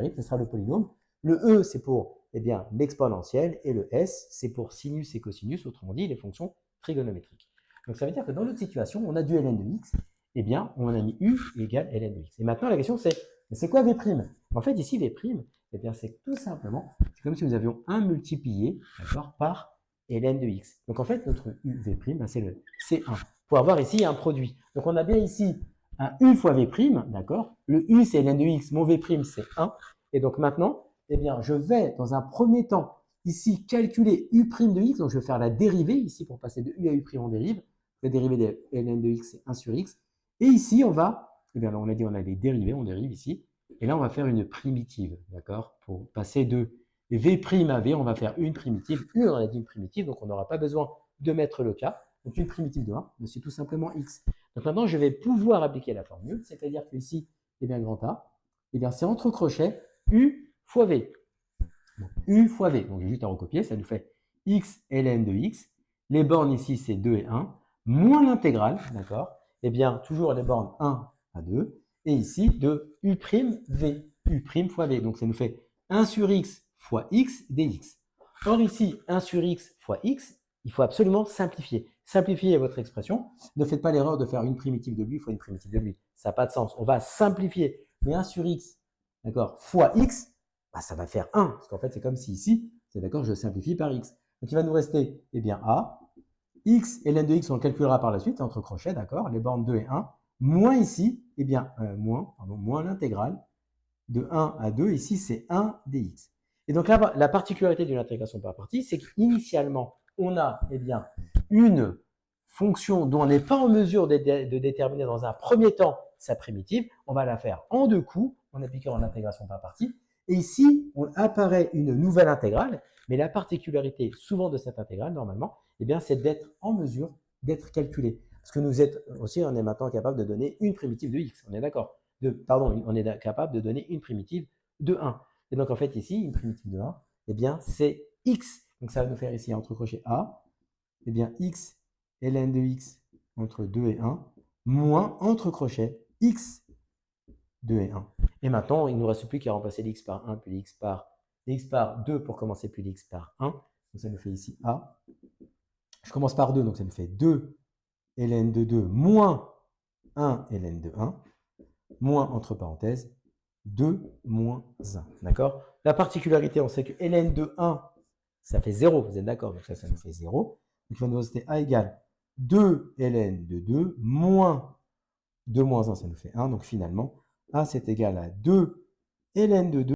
logarithme, ce sera le polynôme. Le E, c'est pour l'exponentielle, et le S, c'est pour sinus et cosinus, autrement dit, les fonctions trigonométriques. Donc, ça veut dire que dans notre situation, on a du ln de x, on a mis U égale ln de x. Et maintenant, la question, c'est quoi V'? En fait, ici, V', c'est tout simplement, c'est comme si nous avions 1 multiplié, par ln de x. Donc, en fait, notre UV', c'est le C1. Pour avoir ici un produit. Donc, on a bien ici un U fois V', d'accord? Le U, c'est ln de x, mon V', c'est 1. Et donc, maintenant, je vais, dans un premier temps, ici, calculer U' de x. Donc, je vais faire la dérivée, ici, pour passer de U à U' en dérive. La dérivée de ln de x, c'est 1 sur x. Et ici, on va, on a dit, on a des dérivés, on dérive ici. Et là, on va faire une primitive, d'accord? Pour passer de V' à V, on va faire une primitive. U, on a dit une primitive, donc on n'aura pas besoin de mettre le cas. Donc, une primitive de 1, c'est tout simplement x. Donc, maintenant, je vais pouvoir appliquer la formule, c'est-à-dire que ici, grand A, c'est entre crochets U fois V. Donc, U fois V. Donc, j'ai juste à recopier, ça nous fait x ln de x. Les bornes ici, c'est 2 et 1, moins l'intégrale, d'accord? Toujours les bornes 1 à 2. Et ici, de U' V. U' fois V. Donc, ça nous fait 1 sur x fois x dx. Or, ici, 1 sur x fois x, il faut absolument simplifier. Simplifiez votre expression. Ne faites pas l'erreur de faire une primitive de lui fois une primitive de lui. Ça n'a pas de sens. On va simplifier. Mais 1 sur x, d'accord, fois x, ça va faire 1. Parce qu'en fait, c'est comme si ici, c'est d'accord, je simplifie par x. Donc, il va nous rester, A, x et ln de x, on le calculera par la suite, entre crochets, d'accord, les bornes 2 et 1, moins ici, moins l'intégrale de 1 à 2, ici, c'est 1 dx. Et donc là, la particularité d'une intégration par partie, c'est qu'initialement, on a, une fonction dont on n'est pas en mesure de déterminer dans un premier temps sa primitive. On va la faire en deux coups, en appliquant l'intégration par partie. Et ici, on apparaît une nouvelle intégrale, mais la particularité souvent de cette intégrale, normalement, c'est d'être en mesure d'être calculée. Parce que nous êtes aussi, on est maintenant capable de donner une primitive de x, on est d'accord? On est capable de donner une primitive de 1. Et donc, en fait, ici, une primitive de 1, c'est x. Donc, ça va nous faire ici, entre crochets A, x ln de x entre 2 et 1, moins, entre crochets, x 2 et 1. Et maintenant, il ne nous reste plus qu'à remplacer l'x par 1, puis l'x par 2 pour commencer, puis l'x par 1. Donc, ça nous fait ici A. Je commence par 2, donc ça nous fait 2 ln de 2 moins 1 ln de 1, moins, entre parenthèses, 2 moins 1. D'accord? La particularité, on sait que ln de 1, ça fait 0. Vous êtes d'accord? Donc ça nous fait 0. Donc il va nous rester A égale 2 ln de 2 moins 2 moins 1, ça nous fait 1. Donc finalement, A, c'est égal à 2 ln de 2